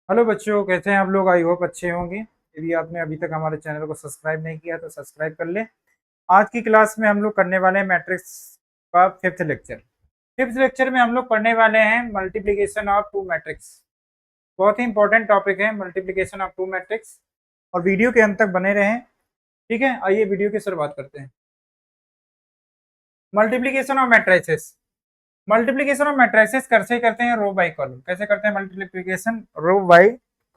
Hello बच्चों, कैसे हैं आप लोग? आई होप अच्छे होंगे। यदि आपने अभी तक हमारे चैनल को सब्सक्राइब नहीं किया तो सब्सक्राइब कर लें। आज की क्लास में हम लोग करने वाले हैं मैट्रिक्स का फिफ्थ लेक्चर। फिफ्थ लेक्चर में हम लोग पढ़ने वाले हैं मल्टीप्लीकेशन ऑफ टू मैट्रिक्स। बहुत ही इंपॉर्टेंट टॉपिक है मल्टीप्लीकेशन ऑफ टू मैट्रिक्स, और वीडियो के अंत तक बने रहें। ठीक है, आइए वीडियो की शुरुआत करते हैं। Multiplication of matrices. Multiplication of matrices कैसे करते हैं? Row by column. कैसे करते हैं मल्टीप्लीकेशन? Row by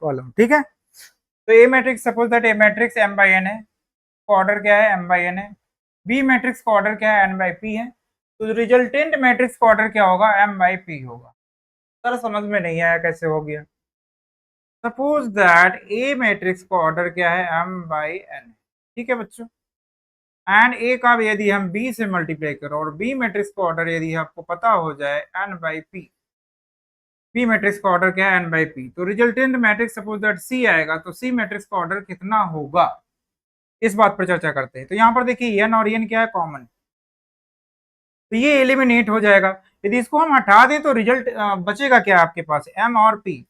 column. ठीक है, तो A matrix, suppose that A matrix M by N है, तो ऑर्डर क्या है? एम बाई एन है। बी मैट्रिक्स का ऑर्डर क्या है? एन बाई पी है। तो रिजल्टेंट मैट्रिक्स का ऑर्डर क्या होगा? एम बाई पी होगा। सर समझ में नहीं आया कैसे हो गया। सपोज दैट ए मैट्रिक्स का ऑर्डर क्या है? M by n. ठीक है बच्चों, एंड ए का यदि हम बी से मल्टीप्लाई करें और बी मैट्रिक्स का ऑर्डर यदि आपको पता हो जाए n by p, B matrix का ऑर्डर क्या है? N by p. तो resultant matrix suppose that C आएगा, तो सी मैट्रिक्स का ऑर्डर कितना होगा? इस बात पर चर्चा करते हैं। तो यहाँ पर देखिए एन और एन क्या है? कॉमन। तो ये एलिमिनेट हो जाएगा। यदि इसको हम हटा दें तो रिजल्ट बचेगा क्या आपके पास? एम और पी।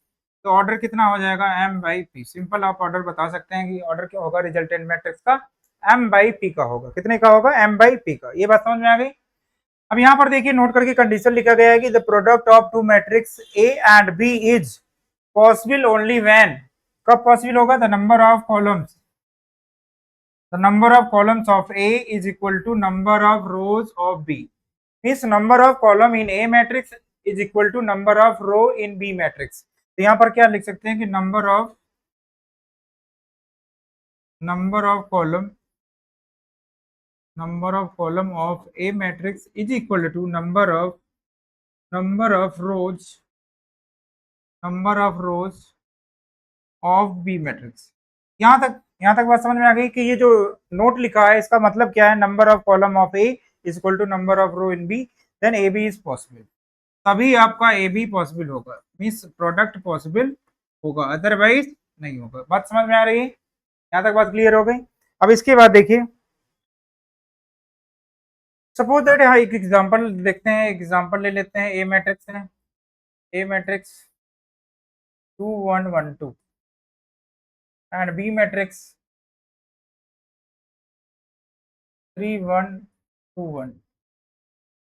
तो ऑर्डर कितना हो जाएगा? M by p. सिंपल आप ऑर्डर बता सकते हैं कि ऑर्डर क्या होगा रिजल्टेंट मैट्रिक्स का? एम बाई पी का होगा। कितने का होगा? एम बाई पी का। ये बात समझ में आ गई। अब यहाँ पर देखिए नोट करके कंडीशन लिखा गया है कि the product of two matrix A and B is possible only when. कब पॉसिबल होगा? The number of columns of A is equal to number of rows of B. Means number of column in A matrix is equal to number of row in B matrix. तो यहाँ पर क्या लिख सकते हैं कि number of column of A matrix is equal to number of rows of B matrix. यहाँ तक बात समझ में आ गई कि ये जो नोट लिखा है इसका मतलब क्या है? Number of column of A is equal to number of row in B, then A B is possible. तभी आपका ए बी पॉसिबल होगा, मीन्स प्रोडक्ट पॉसिबल होगा, अदरवाइज नहीं होगा। बात समझ में आ रही है? यहाँ तक बात क्लियर हो गई। अब इसके बाद देखिए, सपोज दैट, हाँ एक एग्जांपल देखते हैं। एग्जांपल ले लेते हैं। ए मैट्रिक्स है, A matrix 2 1 1 2 and B matrix 3 1 2 1,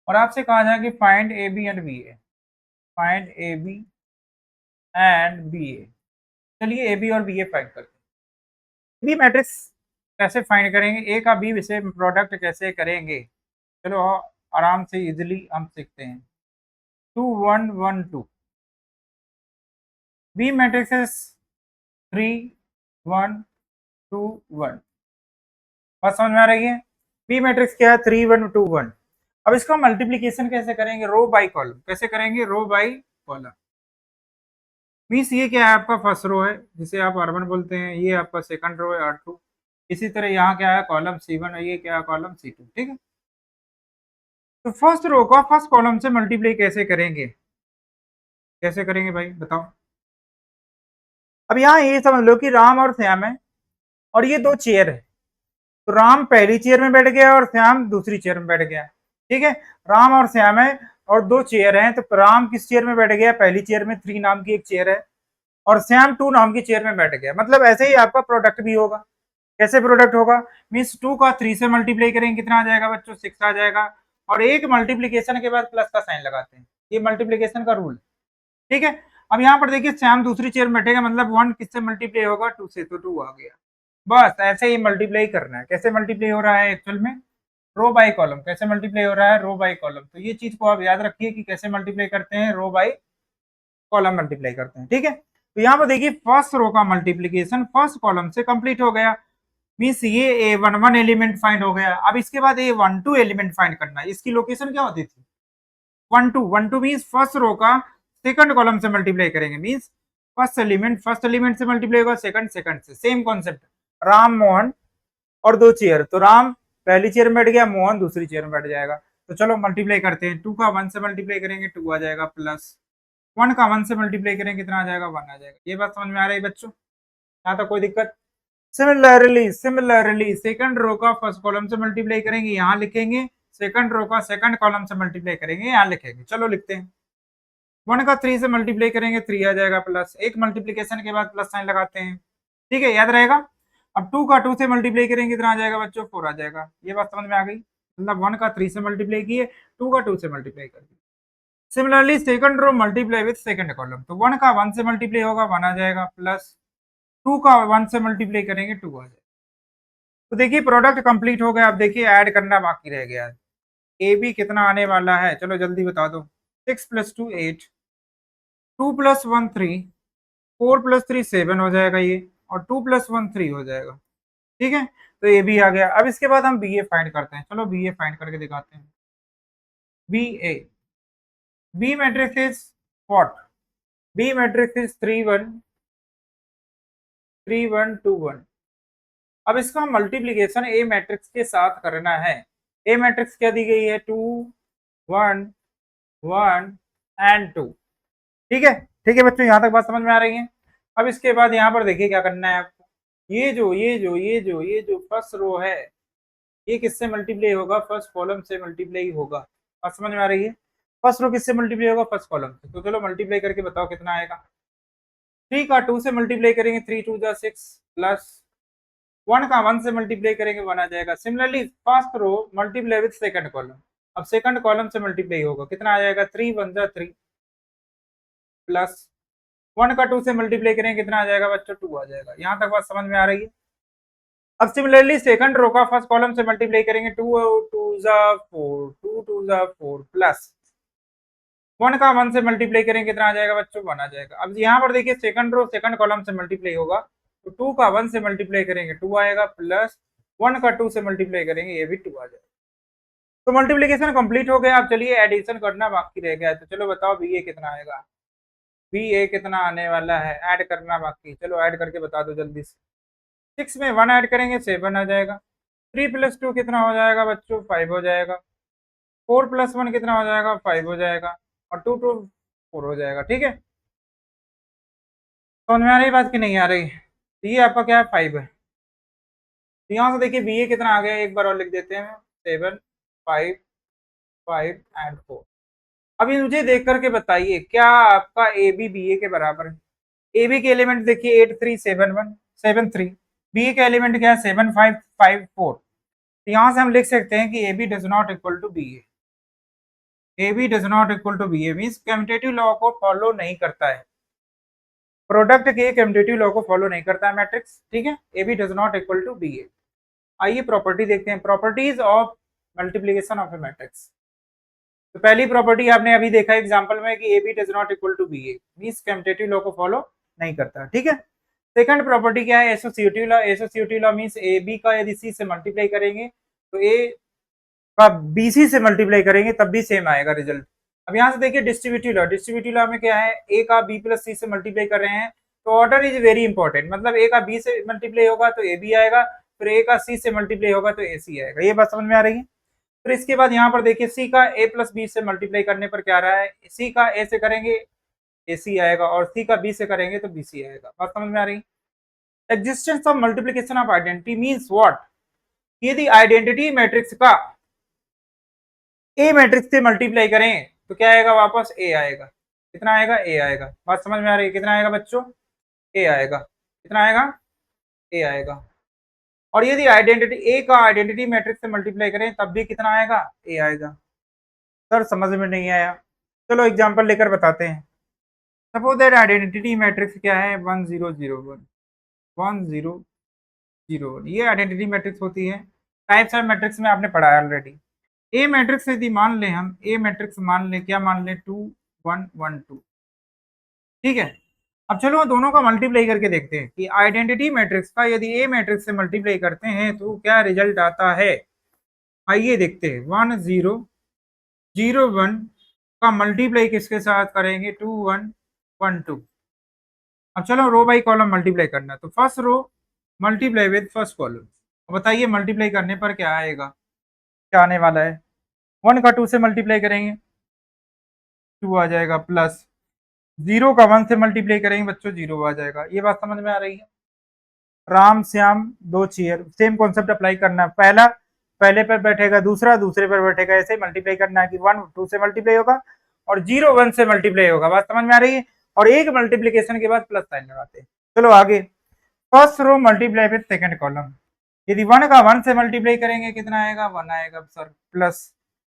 और आपसे कहा जाए कि find A B and B A. Find A B and B A. चलिए ए बी और बी ए फाइंड करते हैं। बी मैट्रिक्स कैसे फाइंड करेंगे? ए का बी से प्रोडक्ट कैसे करेंगे? चलो आराम से इजिली हम सीखते हैं। 2 1 1 2। B matrix 3 1 2 1। बात समझ में आ रही है? बी मैट्रिक्स क्या है? 3 1 2 1। अब इसका मल्टीप्लीकेशन कैसे करेंगे? रो बाई कॉलम। कैसे करेंगे? रो बाई कॉलम। मीन्स ये क्या है? आपका फर्स्ट रो है जिसे आप R1 बोलते हैं, ये आपका सेकंड रो है R2। इसी तरह यहाँ क्या है? कॉलम C1 है, ये क्या है? Column C2। ठीक है, तो फर्स्ट रो का फर्स्ट कॉलम से मल्टीप्लाई कैसे करेंगे? कैसे करेंगे भाई बताओ। अब यहाँ ये समझ लो कि राम और श्याम है और ये दो चेयर है। तो राम पहली चेयर में बैठ गया और श्याम दूसरी चेयर में बैठ गया। ठीक है, राम और श्याम है और दो चेयर हैं, तो राम किस चेयर में बैठ गया? पहली चेयर में। 3 नाम की एक चेयर है, और श्याम 2 नाम की चेयर में बैठ गया। मतलब ऐसे ही आपका प्रोडक्ट भी होगा। कैसे प्रोडक्ट होगा? मीन्स 2 का 3 से मल्टीप्लाई करेंगे, कितना आ जाएगा बच्चों? 6 आ जाएगा। और एक मल्टीप्लीकेशन के बाद प्लस का साइन लगाते हैं, ये मल्टीप्लीकेशन का रूल। ठीक है, अब यहाँ पर देखिए श्याम दूसरी चेयर में बैठेगा, मतलब 1 किससे मल्टीप्लाई होगा? 2 से, तो 2 आ गया। बस ऐसे ही मल्टीप्लाई करना है। कैसे मल्टीप्लाई हो रहा है एक्चुअल में? रो बाई कॉलम। कैसे मल्टीप्लाई हो रहा है? रो बाई कॉलम। तो ये चीज को आप याद रखिए कि कैसे मल्टीप्लाई करते हैं? रो बाई कॉलम मल्टीप्लाई करते हैं। ठीक है, तो यहाँ पर देखिए फर्स्ट रो का मल्टीप्लीकेशन फर्स्ट कॉलम से कंप्लीट हो गया। मीन्स ये A11 एलिमेंट फाइंड हो गया। अब इसके बाद A12 एलिमेंट फाइंड करना है। इसकी लोकेशन क्या होती थी? 1 2 मीन्स फर्स्ट रो का सेकंड कॉलम से मल्टीप्लाई करेंगे। मीन्स फर्स्ट एलिमेंट से मल्टीप्लाई होगा, सेकंड सेकंड से। Same concept. राम मोहन और दो चेयर, तो राम पहली चेयर में बैठ गया, मोहन दूसरी चेयर में बैठ जाएगा। तो चलो मल्टीप्लाई करते हैं। 2 का 1 से मल्टीप्लाई करेंगे 2 आ जाएगा, प्लस 1 का 1 से मल्टीप्लाई करेंगे कितना आ जाएगा? 1 आ जाएगा। ये बात समझ में आ रही है बच्चों? यहाँ तक कोई दिक्कत? सिमिलरली सेकंड रो का फर्स्ट कॉलम से मल्टीप्लाई करेंगे, यहाँ लिखेंगे। सेकंड रो का सेकंड कॉलम से मल्टीप्लाई करेंगे, यहाँ लिखेंगे। चलो लिखते हैं। 1 का 3 से मल्टीप्लाई करेंगे 3 आ जाएगा प्लस, एक मल्टीप्लीकेशन के बाद प्लस साइन लगाते हैं, ठीक है, याद रहेगा। अब 2 का 2 से मल्टीप्लाई करेंगे कितना आ जाएगा बच्चों, 4 आ जाएगा। ये बात समझ में आ गई, मतलब 1 का 3 से मल्टीप्लाई किए, 2 का 2 से मल्टीप्लाई कर दिए। Similarly second row multiply with second column, तो 1 का 1 से मल्टीप्लाई होगा 1 आ जाएगा प्लस 2 का 1 से मल्टीप्लाई करेंगे 2 आ जाएगा। तो देखिए प्रोडक्ट कंप्लीट हो गया। अब देखिए ऐड करना बाकी रह गया है। ए बी कितना आने वाला है, चलो जल्दी बता दो। 6 + 2 8, 2 + 1 3, 4 + 3 7 हो जाएगा ये, और 2 + 1 3 हो जाएगा, ठीक है। तो ए बी आ गया। अब इसके बाद हम बी ए फाइंड करते हैं, चलो बी ए फाइंड करके दिखाते हैं। B A, B matrix is what, B matrix is 3 1 3 1 2 1। अब इसका मल्टीप्लीकेशन ए मैट्रिक्स के साथ करना है। ए मैट्रिक्स क्या दी गई है, 2 1 1 एंड 2, ठीक है। ठीक है बच्चों, यहाँ तक बात समझ में आ रही है। अब इसके बाद यहाँ पर देखिए क्या करना है आपको। ये जो फर्स्ट रो है, ये किससे मल्टीप्लाई होगा, फर्स्ट कॉलम से मल्टीप्लाई होगा। बात समझ में आ रही है। फर्स्ट रो किससे मल्टीप्लाई होगा, फर्स्ट कॉलम से। तो चलो मल्टीप्लाई करके बताओ कितना आएगा। 3 का 2 से मल्टीप्लाई करेंगे 3 2 जा 6, प्लस 1 का 1 से मल्टीप्लाई करेंगे 1 आ जाएगा। Similarly first row multiply with second column, अब सेकंड कॉलम से मल्टीप्लाई होगा कितना आ जाएगा, 3 1 जा 3, प्लस 1 का 2 से मल्टीप्लाई करेंगे कितना आ जाएगा बच्चों, 2 आ जाएगा। यहाँ तक बात समझ में आ रही है। अब सिमिलरली सेकंड रो का फर्स्ट कॉलम से मल्टीप्लाई करेंगे 2 2 जा 4, 2 2 जा 4, प्लस 1 का 1 से मल्टीप्लाई करेंगे कितना आ जाएगा बच्चों, 1 आ जाएगा। अब यहाँ पर देखिए सेकंड रो सेकंड कॉलम से मल्टीप्लाई होगा, तो 2 का 1 से मल्टीप्लाई करेंगे 2 आएगा, प्लस 1 का 2 से मल्टीप्लाई करेंगे ये भी 2 आ जाएगा। तो मल्टीप्लीकेशन कंप्लीट हो गया। अब चलिए एडिशन करना बाकी रह गया है, तो चलो बताओ बी ए कितना आएगा, बी ए कितना आने वाला है, ऐड करना बाकी, चलो ऐड करके बता दो जल्दी से। 6 में 1 ऐड करेंगे 7 आ जाएगा। 3 + 2 कितना हो जाएगा बच्चों, 5 हो जाएगा। 4 + 1 कितना हो जाएगा, 5 हो जाएगा, और 2 2 4 हो जाएगा, ठीक है। समझ में आ रही बात की नहीं आ रही। तो ये आपका क्या है, 5 है। तो यहाँ से देखिए बी ए कितना आ गया, एक बार और लिख देते हैं, 7 5 5 एंड 4। अभी मुझे देख करके बताइए क्या आपका ए बी ए के बराबर है। ए बी के एलिमेंट देखिए 8 3 7 1 7 3, बी ए का एलिमेंट क्या है 7 5 5 4। तो यहाँ से हम लिख सकते हैं कि A B does not equal to B A B does not equal to B A, means commutative law को फॉलो नहीं करता है, प्रोडक्ट के कम्यूटेटिव लॉ को फॉलो नहीं करता है मैट्रिक्स, ठीक है। A B does not equal to B A. आइए प्रॉपर्टी देखते हैं, properties of multiplication of A matrix. तो पहली प्रॉपर्टी आपने अभी देखा एग्जांपल में कि A B does not equal to B A, means commutative law को फॉलो नहीं करता, ठीक है। सेकंड प्रॉपर्टी क्या है, associative law. Associative law means A B का यदि सी से मल्टीप्लाई करेंगे तो ए का बी सी से मल्टीप्लाई करेंगे तब भी सेम आएगा रिजल्ट। अब यहाँ से देखिए डिस्ट्रीब्यूटिव लॉ। डिस्ट्रीब्यूटिव लॉ में क्या है, ए का बी प्लस सी से मल्टीप्लाई कर रहे हैं तो ऑर्डर इज वेरी इंपॉर्टेंट, मतलब ए का बी से मल्टीप्लाई होगा तो ए बी आएगा, फिर ए का सी से मल्टीप्लाई होगा तो ए सी आएगा। ये बात समझ में आ रही है। फिर इसके बाद यहाँ पर देखिए सी का ए प्लस बी से मल्टीप्लाई करने पर क्या आ रहा है, सी का ए से करेंगे ए सी आएगा, और सी का बी से करेंगे तो बी सी आएगा। बात समझ में आ रही। Existence of multiplication of identity means what, यदि आइडेंटिटी मैट्रिक्स का ए मैट्रिक्स से मल्टीप्लाई करें तो क्या आएगा, वापस ए आएगा। कितना आएगा, ए आएगा। बात समझ में आ रही है, कितना आएगा बच्चों, ए आएगा। कितना आएगा, ए आएगा। और यदि आइडेंटिटी ए का आइडेंटिटी मैट्रिक्स से मल्टीप्लाई करें तब भी कितना आएगा, ए आएगा। सर समझ में नहीं आया, चलो एग्जांपल लेकर बताते हैं। सपोज दैट आइडेंटिटी मैट्रिक्स क्या है, 1 0 0 1 1 0 0 1, ये आइडेंटिटी मैट्रिक्स होती है। टाइप्स ऑफ मैट्रिक्स में आपने पढ़ा है ऑलरेडी। ए मैट्रिक्स यदि मान लें हम, ए मैट्रिक्स मान लें, क्या मान लें, 2 1 1 2, ठीक है। अब चलो दोनों का मल्टीप्लाई करके देखते हैं कि आइडेंटिटी मैट्रिक्स का यदि ए मैट्रिक्स से मल्टीप्लाई करते हैं तो क्या रिजल्ट आता है। आइए देखते हैं। 1 0 0 1 का मल्टीप्लाई किसके साथ करेंगे, 2 1 1 2। अब चलो रो बाई कॉलम मल्टीप्लाई करना है, तो first row multiply with first column. बताइए मल्टीप्लाई करने पर क्या आएगा, क्या आने वाला है। 1 का 2 से मल्टीप्लाई करेंगे 2 आ जाएगा, प्लस 0 का 1 से मल्टीप्लाई करेंगे बच्चों 0 आ जाएगा। ये बात समझ में आ रही है। Ram Shyam 2 chair, same concept apply करना है। पहला पहले पर बैठेगा, दूसरा दूसरे पर बैठेगा, ऐसे मल्टीप्लाई करना है कि 1 2 से मल्टीप्लाई होगा और 0 1 से मल्टीप्लाई होगा। बात समझ में आ रही है? और एक मल्टीप्लीकेशन के बाद प्लस साइन लगाते हैं। चलो आगे, first row multiply with second column. यदि 1 का 1 से मल्टीप्लाई करेंगे कितना आएगा? 1 आएगा सर, प्लस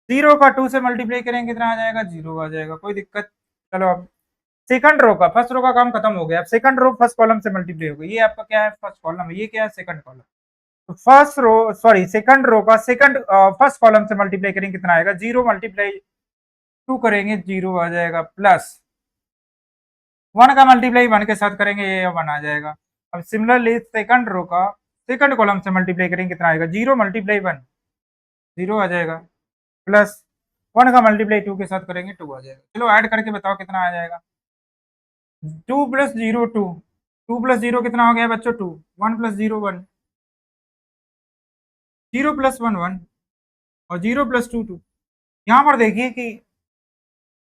0 का 2 से मल्टीप्लाई करेंगे कितना आ जाएगा? 0 आ जाएगा, कोई दिक्कत? चलो अब सेकंड रो का, फर्स्ट रो का काम खत्म हो गया, अब सेकंड रो फर्स्ट कॉलम से मल्टीप्लाई हो गई। ये आपका क्या है? फर्स्ट कॉलम है। ये क्या है? Second column. तो first row sorry second row का सेकंड फर्स्ट कॉलम से मल्टीप्लाई करेंगे कितना आएगा? 0 मल्टीप्लाई 2 करेंगे 0 आ जाएगा, प्लस 1 का मल्टीप्लाई 1 के साथ करेंगे ये 1 आ जाएगा। अब सिमिलरली सेकंड रो का सेकंड कॉलम से मल्टीप्लाई करेंगे कितना आएगा? 0 मल्टीप्लाई 1 0 आ जाएगा, प्लस 1 का मल्टीप्लाई 2 के साथ करेंगे 2 आ जाएगा। चलो ऐड करके बताओ कितना आ जाएगा? 2 प्लस 0 2, 2 प्लस 0 कितना हो गया बच्चों? 2, 1 प्लस 0 1, 0 प्लस 1 1 और 0 प्लस 2 2। यहाँ पर देखिए कि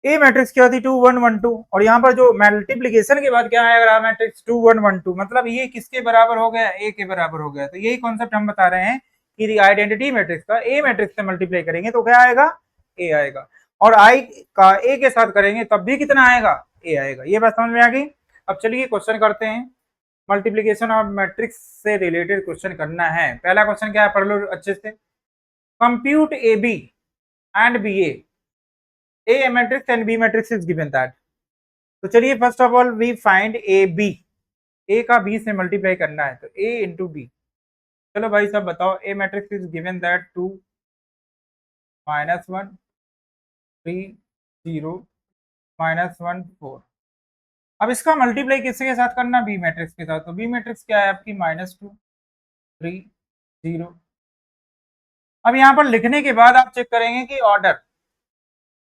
ए मैट्रिक्स क्या थी? 2 1 1 2, और यहाँ पर जो मल्टीप्लीकेशन के बाद क्या आएगा? मैट्रिक्स 2 1 1 2, मतलब ये किसके बराबर हो गया? ए के बराबर हो गया। तो यही कॉन्सेप्ट हम बता रहे हैं कि आइडेंटिटी मैट्रिक्स का ए मैट्रिक्स से मल्टीप्लाई करेंगे तो क्या आएगा? ए आएगा, और आई का ए के साथ करेंगे तब भी कितना आएगा? ए आएगा। ये बात समझ में आ गई? अब चलिए क्वेश्चन करते हैं। मल्टीप्लीकेशन ऑफ मैट्रिक्स से रिलेटेड क्वेश्चन करना है। पहला क्वेश्चन क्या है, पढ़ लो अच्छे से। Compute A B and B A matrix and B matrix is given that. तो चलिए first of all we find A B, A का बी से मल्टीप्लाई करना है तो ए इंटू बी। चलो भाई सब बताओ, ए मैट्रिक्स इज गिवन दैट 2 -1 3 0 -1 4। अब इसका मल्टीप्लाई किसके साथ करना? बी मैट्रिक्स के साथ। तो बी मैट्रिक्स क्या है आपकी? -2 3 0। अब यहाँ पर लिखने के बाद आप चेक करेंगे कि ऑर्डर,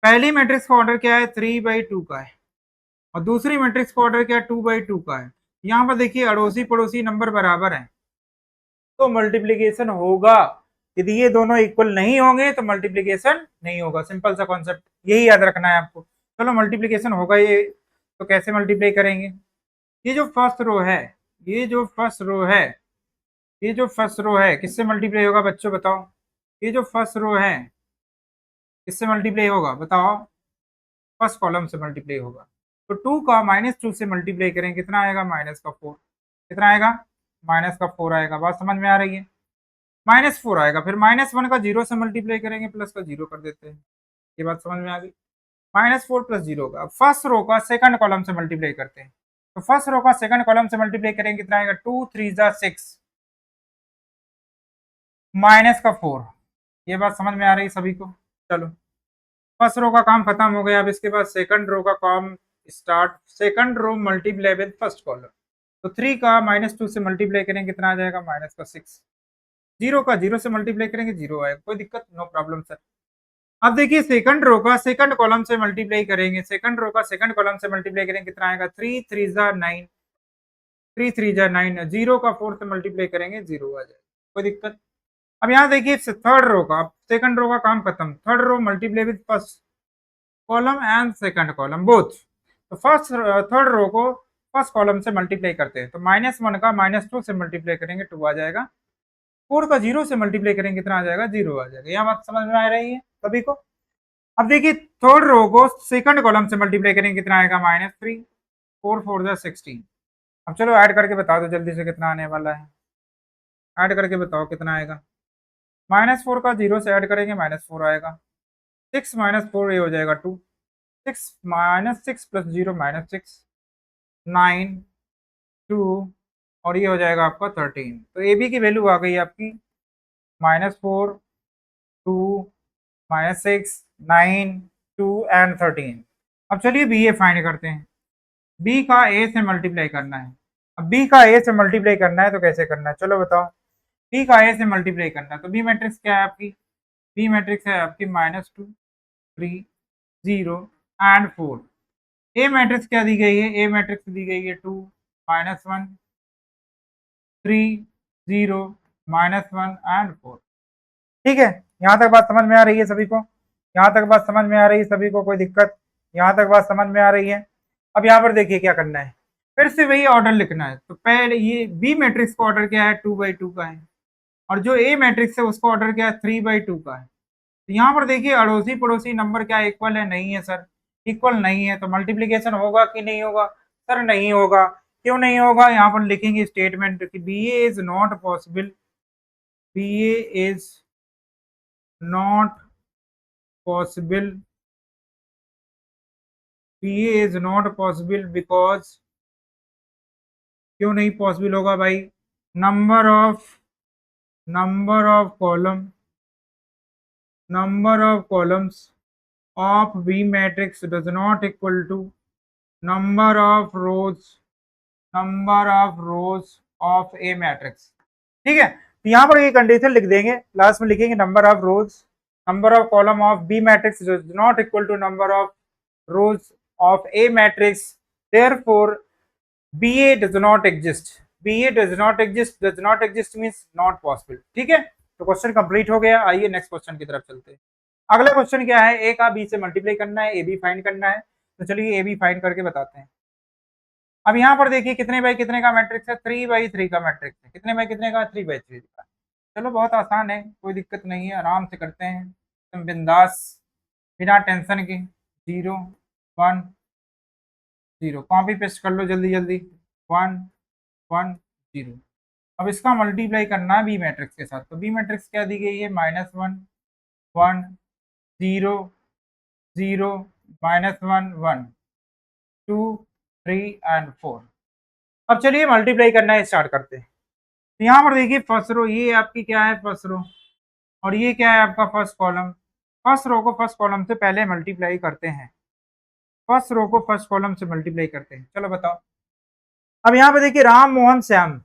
पहली मैट्रिक्स का ऑर्डर क्या है? 3/2 का है, और दूसरी मैट्रिक्स का ऑर्डर क्या है? 2/2 का है। यहाँ पर देखिए अड़ोसी पड़ोसी नंबर बराबर हैं तो मल्टीप्लीकेशन होगा। यदि ये दोनों इक्वल नहीं होंगे तो मल्टीप्लीकेशन नहीं होगा। सिंपल सा कॉन्सेप्ट, यही याद रखना है आपको। चलो मल्टीप्लीकेशन होगा ये, तो कैसे मल्टीप्लाई करेंगे? ये जो फर्स्ट रो है, ये जो फर्स्ट रो है, ये जो फर्स्ट रो है किससे मल्टीप्लाई होगा बच्चों बताओ? ये जो फर्स्ट रो है किससे मल्टीप्लाई होगा बताओ? फर्स्ट कॉलम से मल्टीप्लाई होगा। तो 2 का -2 से मल्टीप्लाई करें कितना आएगा? -4। कितना आएगा? -4 आएगा। बात समझ में आ रही है? -4 आएगा। फिर -1 का 0 से मल्टीप्लाई करेंगे, प्लस का 0 कर देते हैं। ये बात समझ में आ गई? -4 प्लस 0 का फर्स्ट रो का सेकंड कॉलम से मल्टीप्लाई करते हैं। तो फर्स्ट रो का सेकंड कॉलम से मल्टीप्लाई करेंगे कितना आएगा? 2 3 6 -4। ये बात समझ में आ रही है सभी को? चलो फर्स्ट रो का काम खत्म हो गया। अब इसके बाद सेकंड रो का काम start. Second row multiply with first column. तो 3 का -2 से मल्टीप्लाई करेंगे कितना आ जाएगा? -6। 0 का 0 से मल्टीप्लाई करेंगे 0 आएगा, कोई दिक्कत? No problem sir. अब देखिए सेकंड रो का सेकंड कॉलम से मल्टीप्लाई करेंगे, सेकंड रो का सेकंड कॉलम से मल्टीप्लाई करेंगे कितना आएगा? 3 3 9 3 3 9। 0 का 4 से मल्टीप्लाई करेंगे 0 आ जाएगा, कोई दिक्कत? अब यहाँ देखिए थर्ड रो का, सेकंड रो का काम खत्म। Third row multiply with first column and second column both. तो फर्स्ट थर्ड रो को फर्स्ट कॉलम से मल्टीप्लाई करते हैं। तो -1 का -2 से मल्टीप्लाई करेंगे 2 आ जाएगा। 4 का 0 से मल्टीप्लाई करेंगे कितना आ जाएगा? 0 आ जाएगा। यहाँ बात समझ में आ रही है सभी को? अब देखिए थर्ड रो को सेकंड कॉलम से मल्टीप्लाई करेंगे कितना आएगा? -3 4 4 16। अब चलो ऐड करके बता दो जल्दी से कितना आने वाला है। ऐड करके बताओ कितना आएगा? -4 का 0 से ऐड करेंगे -4 आएगा। 6 -4 ये हो जाएगा 2। 6 -6 प्लस 0 -6 9 2, और ये हो जाएगा आपका 13। तो ए बी की वैल्यू आ गई आपकी -4 2 -6 9 2 एंड 13। अब चलिए बी ए फाइंड करते हैं। बी का ए से मल्टीप्लाई करना है। अब बी का ए से मल्टीप्लाई करना है तो कैसे करना है चलो बताओ? बी का ए से मल्टीप्लाई करना है तो बी मैट्रिक्स क्या है आपकी? बी मैट्रिक्स है आपकी -2 3 0 एंड 4। ए मैट्रिक्स क्या दी गई है? ए मैट्रिक्स दी गई है 2 -1 3 0 -1 एंड 4। ठीक है, यहाँ तक बात समझ में आ रही है सभी को? यहाँ तक बात समझ में आ रही है सभी को? कोई दिक्कत? यहाँ तक बात समझ में आ रही है? अब यहाँ पर देखिए क्या करना है, फिर से वही ऑर्डर लिखना है। तो पहले ये बी मैट्रिक्स का ऑर्डर क्या है? 2/2 का है, और जो ए मैट्रिक्स है उसका ऑर्डर क्या है? 3/2 का है। तो यहाँ पर देखिए अड़ोसी पड़ोसी नंबर क्या इक्वल है? नहीं है सर। इक्वल नहीं है तो मल्टीप्लीकेशन होगा कि नहीं होगा? सर नहीं होगा। क्यों नहीं होगा? यहाँ पर लिखेंगे स्टेटमेंट कि B A is not possible, B A is not possible, B A is not possible because, क्यों नहीं पॉसिबल होगा भाई? Number of number of column number of columns of B matrix does not equal to number of rows of A matrix। ठीक है, तो यहाँ पर ये कंडीशन लिख देंगे, लास्ट में लिखेंगे number of column of B matrix does not equal to number of rows of A matrix, therefore B A does not exist, B A does not exist means not possible. ठीक है, तो question complete हो गया। आइए next question की तरफ चलते हैं। अगला क्वेश्चन क्या है? ए का बी से मल्टीप्लाई करना है, ए बी फाइंड करना है। तो चलिए ए बी फाइंड करके बताते हैं। अब यहाँ पर देखिए कितने बाई कितने का मैट्रिक्स है? 3/3 का मैट्रिक्स है। कितने बाई कितने का? 3/3 का। चलो बहुत आसान है, कोई दिक्कत नहीं है, आराम से करते हैं तुम बिंदास, बिना टेंशन के। 0 1 0, कॉपी पेस्ट कर लो जल्दी जल्दी। 1 1 0। अब इसका मल्टीप्लाई करना है बी मैट्रिक्स के साथ। तो बी मैट्रिक्स क्या दी गई है? -1 1 0 0 -1 1 2 3 एंड 4। अब चलिए मल्टीप्लाई करना स्टार्ट करते हैं। तो यहाँ पर देखिए फर्स्ट रो, ये आपकी क्या है? First row. और ये क्या है? आपका फर्स्ट कॉलम। फर्स्ट रो को फर्स्ट कॉलम से पहले मल्टीप्लाई करते हैं, फर्स्ट रो को फर्स्ट कॉलम से मल्टीप्लाई करते हैं। चलो बताओ। अब यहाँ पे देखिए राम मोहन श्याम,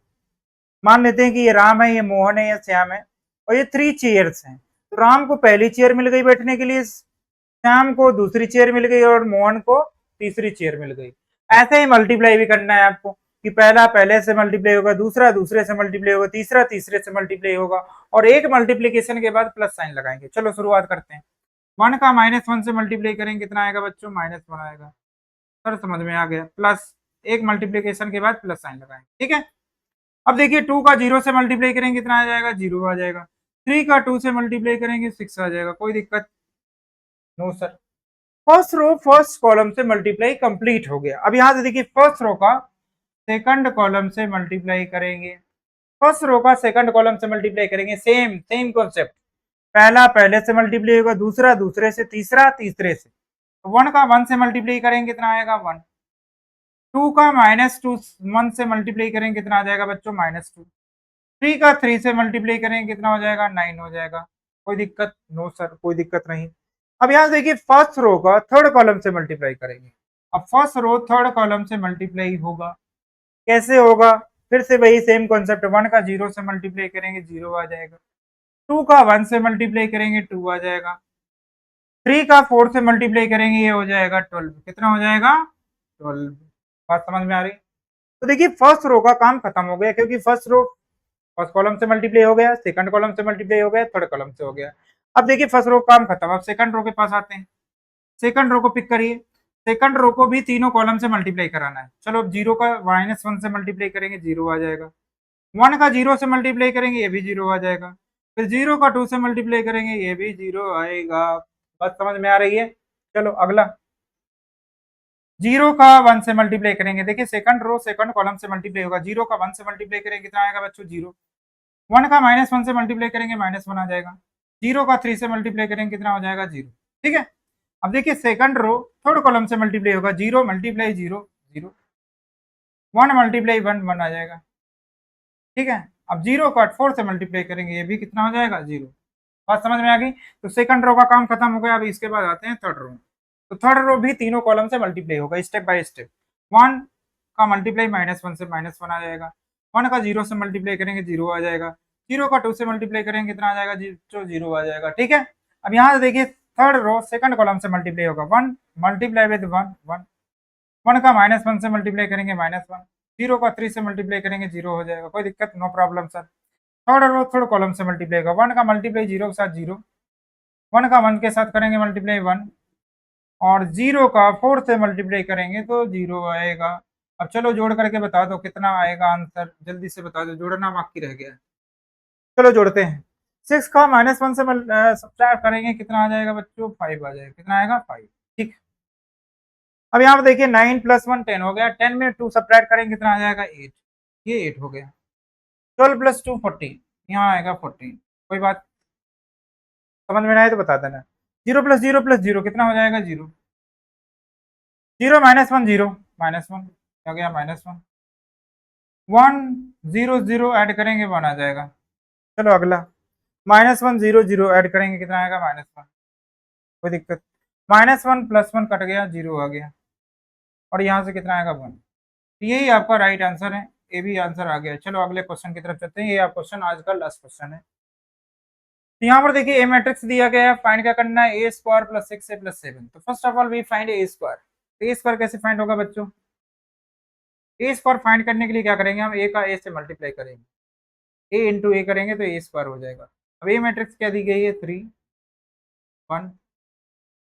मान लेते हैं कि ये राम है, ये मोहन है, ये श्याम है, और ये 3 चेयर्स हैं। तो राम को पहली चेयर मिल गई बैठने के लिए, श्याम को दूसरी चेयर मिल गई और मोहन को तीसरी चेयर मिल गई। ऐसे ही मल्टीप्लाई भी करना है आपको कि पहला पहले से मल्टीप्लाई होगा, दूसरा दूसरे से मल्टीप्लाई होगा, तीसरा तीसरे से मल्टीप्लाई होगा, और एक मल्टीप्लीकेशन के बाद प्लस साइन लगाएंगे। चलो शुरुआत करते हैं। 1 का -1 से मल्टीप्लाई करेंगे, कितना आएगा बच्चों? -1 आएगा। सर समझ में आ गया। प्लस एक मल्टीप्लीकेशन के बाद प्लस साइन लगाएंगे। ठीक है, अब देखिए 2 का 0 से मल्टीप्लाई करेंगे, कितना आ जाएगा? 0 आ जाएगा। 3 का 2 से मल्टीप्लाई करेंगे, 6 आ जाएगा। कोई दिक्कत? No sir. First row first column से मल्टीप्लाई कंप्लीट हो गया। अब यहां से देखिए फर्स्ट रो का सेकंड कॉलम से मल्टीप्लाई करेंगे, फर्स्ट रो का सेकंड कॉलम से मल्टीप्लाई करेंगे। सेम सेम कॉन्सेप्ट, पहला पहले से मल्टीप्लाई होगा, दूसरा दूसरे से, तीसरा तीसरे से। 1 का 1 से मल्टीप्लाई करेंगे, कितना आएगा? 1। 2 का -2 1 से मल्टीप्लाई करेंगे, कितना आ जाएगा बच्चों? -2। 3 का 3 से मल्टीप्लाई करेंगे, कितना हो जाएगा? 9 हो जाएगा। कोई दिक्कत? नो सर, कोई दिक्कत नहीं। अब यहाँ देखिए फर्स्ट रो का थर्ड कॉलम से मल्टीप्लाई करेंगे। अब फर्स्ट रो थर्ड कॉलम से मल्टीप्लाई होगा, कैसे होगा? फिर से वही सेम कॉन्सेप्ट। 1 का 0 से मल्टीप्लाई करेंगे, 0 आ जाएगा। 2 का 1 से मल्टीप्लाई करेंगे, 2 आ जाएगा। 3 का 4 से मल्टीप्लाई करेंगे, ये हो जाएगा 12। कितना हो जाएगा? 12। बात समझ में आ रही? तो देखिए फर्स्ट रो का काम खत्म हो गया, क्योंकि फर्स्ट रो फर्स्ट कॉलम से मल्टीप्लाई हो गया, सेकंड कॉलम से मल्टीप्लाई हो गया, थर्ड कॉलम से हो गया। अब देखिए फर्स्ट रो काम खत्म। अब सेकंड रो के पास आते हैं। सेकंड रो को पिक करिए। सेकंड रो को भी तीनों कॉलम से मल्टीप्लाई कराना है। चलो अब 0 का -1 से मल्टीप्लाई करेंगे, 0 आ जाएगा। 1 का 0 से मल्टीप्लाई करेंगे, ये भी 0 आ जाएगा। फिर 0 का 2 से मल्टीप्लाई करेंगे, ये भी 0 आएगा। बात समझ में आ रही है? चलो अगला। 0 का 1 से मल्टीप्लाई करेंगे, देखिए सेकंड रो सेकंड कॉलम से मल्टीप्लाई होगा। 0 का 1 से मल्टीप्लाई करेंगे, कितना आएगा बच्चों? 0। 1 का -1 से मल्टीप्लाई करेंगे, -1 आ जाएगा। 0 का 3 से मल्टीप्लाई करेंगे, कितना हो जाएगा? 0। ठीक है, अब देखिए सेकंड रो थर्ड कॉलम से मल्टीप्लाई होगा। 0 मल्टीप्लाई 0 0, 1 मल्टीप्लाई 1 1 आ जाएगा। ठीक है, अब 0 का 4 से मल्टीप्लाई करेंगे, ये भी कितना हो जाएगा? 0। बात समझ में आ गई? तो सेकंड रो का काम खत्म हो गया। अब इसके बाद आते हैं थर्ड रो। तो थर्ड रो भी तीनों कॉलम से मल्टीप्लाई होगा स्टेप बाय स्टेप। 1 का मल्टीप्लाई -1 से -1 आ जाएगा। 1 का 0 से मल्टीप्लाई करेंगे, 0 आ जाएगा। 0 का 2 से मल्टीप्लाई करेंगे, कितना आ जाएगा? 0 आ जाएगा। ठीक है, अब यहाँ से देखिए थर्ड रो सेकंड कॉलम से मल्टीप्लाई होगा। 1 मल्टीप्लाई विद 1 1, 1 का -1 से मल्टीप्लाई करेंगे, -1। 0 का 3 से मल्टीप्लाई करेंगे, 0 हो जाएगा। कोई दिक्कत? No problem sir. Third row third column से मल्टीप्लाई होगा। 1 का मल्टीप्लाई 0 के साथ 0, 1 का 1 के साथ करेंगे मल्टीप्लाई 1, और 0 का 4 से मल्टीप्लाई करेंगे तो 0 आएगा। अब चलो जोड़ करके बता दो कितना आएगा आंसर, जल्दी से बता दो, जोड़ना बाकी रह गया है। चलो जोड़ते हैं। 6 का -1 से सब्ट्रैक्ट करेंगे, कितना आ जाएगा बच्चों? 5 आ जाएगा। कितना आएगा? 5। ठीक, अब यहाँ पर देखिए 9 + 1 10 हो गया, 10 में 2 सब्ट्रैक्ट करेंगे कितना आ जाएगा 8, ये 8 हो गया। 12 + 2 14, यहाँ आएगा 14। कोई बात समझ में ना आए तो बता देना। 0 + 0 + 0 कितना हो जाएगा 0, 0 - 1 0 -1 क्या गया -1, 1 0 0 ऐड करेंगे 1 आ जाएगा। चलो अगला -1 0 0 ऐड करेंगे कितना आएगा -1, कोई दिक्कत, -1 + 1 कट गया 0 आ गया, और यहाँ से कितना आएगा 1। यही आपका राइट आंसर है, ये भी आंसर आ गया। चलो अगले क्वेश्चन की तरफ चलते हैं, ये आप क्वेश्चन आज का लास्ट क्वेश्चन है। तो यहाँ पर देखिए ए मैट्रिक्स दिया गया है, फाइंड क्या करना है, a² + 6a + 7। तो first of all we find a²। तो a² कैसे फाइंड होगा बच्चों, a² फाइंड करने के लिए क्या करेंगे हम, a का a से मल्टीप्लाई करेंगे, a इंटू a करेंगे तो a² हो जाएगा। अब ए मैट्रिक्स क्या दी गई है, 3 1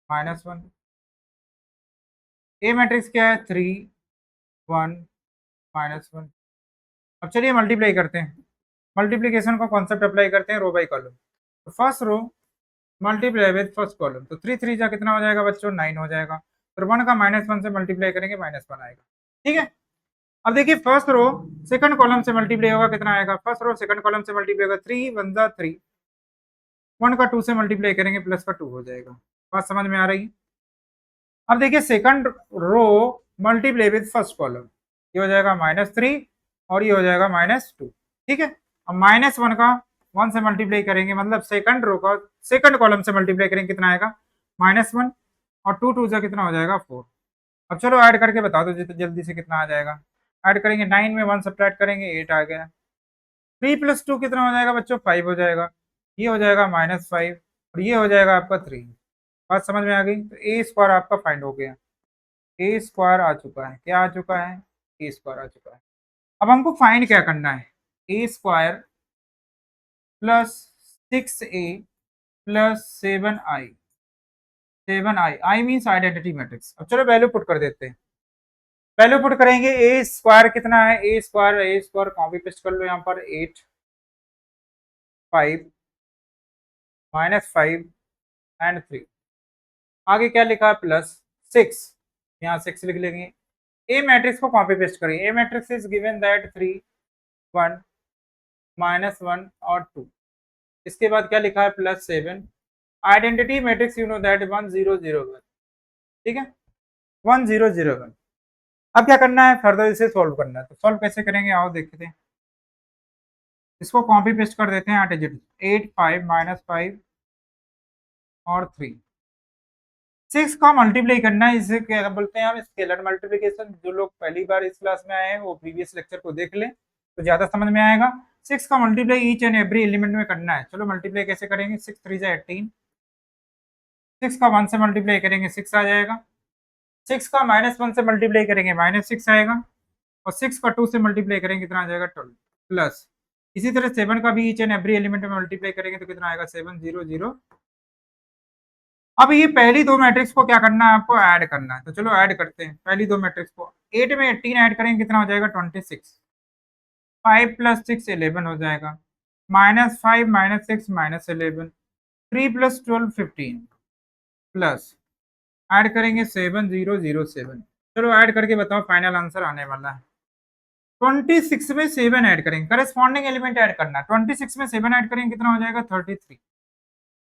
-1। ए मैट्रिक्स क्या है, 3 1 -1। अब चलिए मल्टीप्लाई करते हैं, मल्टीप्लीकेशन का कॉन्सेप्ट अप्लाई करते हैं रो बाई कॉलम। तो first row multiply with first column, तो 3 3 जा कितना हो जाएगा बच्चों 9 हो जाएगा। फिर 1 का -1 से मल्टीप्लाई करेंगे -1 आएगा, ठीक है। अब देखिए फर्स्ट रो सेकंड कॉलम से मल्टीप्लाई होगा कितना आएगा, फर्स्ट रो सेकंड कॉलम से मल्टीप्लाई होगा 3 1 जा 3, 1 का 2 से मल्टीप्लाई करेंगे प्लस का 2 हो जाएगा। बात समझ में आ रही है। अब देखिए second row multiply with first column, ये हो जाएगा -3 और ये हो जाएगा -2, ठीक है। अब -1 का 1 से मल्टीप्लाई करेंगे, मतलब सेकंड रो का सेकंड कॉलम से मल्टीप्लाई करेंगे कितना आएगा -1, और 2 2 जा कितना हो जाएगा 4। अब चलो ऐड करके बता दो जल्दी से कितना आ जाएगा। ऐड करेंगे 9 में 1 सब्ट्रैक्ट करेंगे 8 आ गया। 3 + 2 कितना हो जाएगा बच्चों 5 हो जाएगा, ये हो जाएगा -5 और ये हो जाएगा आपका 3। बात समझ में आ गई। तो a² आपका फाइंड हो गया, a² आ चुका है, क्या आ चुका है, a² आ चुका है। अब हमको फाइंड क्या करना है, a² + 6a + 7i, 7i, i means identity matrix. अब चलो वैल्यू पुट कर देते हैं, वैल्यू पुट करेंगे, a² कितना है, a² कॉपी पेस्ट कर लो यहाँ पर, 8 5 -5 एंड 3, आगे क्या लिखा है +6, यहाँ 6 लिख लेंगे। ए मैट्रिक्स को कॉपी पेस्ट करिए, ए मैट्रिक्स इज गिवन दैट 3 1 -1 और 2, इसके बाद क्या लिखा है +7, identity matrix you know that 1 0 0 1, ठीक है 1 0 0 1। अब क्या करना है, फर्दर इसे सॉल्व करना है। तो सॉल्व कैसे करेंगे आओ देखते हैं, इसको कॉपी पेस्ट कर देते हैं 8 डिजिट, 8 5 -5 और 3, 6 का मल्टीप्लाई करना है, इसे क्या बोलते हैं हम, स्केलर मल्टीप्लिकेशन। जो लोग पहली बार इस क्लास में आए हैं वो प्रीवियस लेक्चर को देख लें तो ज्यादा समझ में आएगा। 6 का multiply each and every element में करना है। चलो मल्टीप्लाई कैसे करेंगे, 6 3 जा 18, 6 का 1 से मल्टीप्लाई करेंगे 6 आ जाएगा, 6 का -1 से मल्टीप्लाई करेंगे -6 आएगा, और 6 का 2 से मल्टीप्लाई करेंगे कितना आ जाएगा 12 प्लस। इसी तरह 7 का भी ईच एंड एवरी एलिमेंट में मल्टीप्लाई करेंगे तो कितना आएगा 7 0 0। अब ये पहली दो मैट्रिक्स को क्या करना है, आपको ऐड करना है। तो चलो ऐड करते हैं पहली दो मैट्रिक्स को, 8 में 18 ऐड करेंगे कितना हो जाएगा 26, 5 + 6 11 हो जाएगा, -5 -6 -11, 3 + 12 15 प्लस ऐड करेंगे 7 0 0 7। चलो ऐड करके बताओ फाइनल आंसर आने वाला है 26 में 7 ऐड करेंगे, करस्पॉन्डिंग एलिमेंट ऐड करना है। 26 में 7 ऐड करेंगे कितना हो जाएगा 33,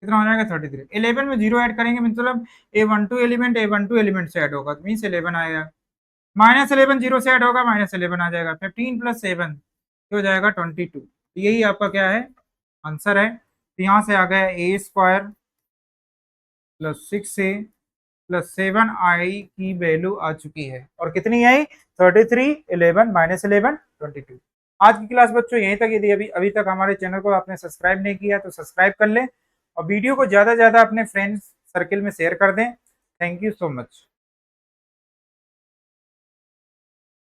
कितना हो जाएगा 33। 11 में 0 ऐड करेंगे मतलब A12 एलिमेंट से ऐड होगा, मीन्स 11 आएगा, -11 0 से ऐड होगा -11 आ जाएगा, 15 + 7 हो जाएगा 22। यही आपका क्या है आंसर है। तो यहाँ से आ गया a² + 6a + 7i की वैल्यू आ चुकी है, और कितनी आई 33 11 -11 22। आज की क्लास बच्चों यहीं तक। यदि अभी तक हमारे चैनल को आपने सब्सक्राइब नहीं किया तो सब्सक्राइब कर लें, और वीडियो को ज़्यादा से ज़्यादा अपने फ्रेंड्स सर्किल में शेयर कर दें। Thank you so much.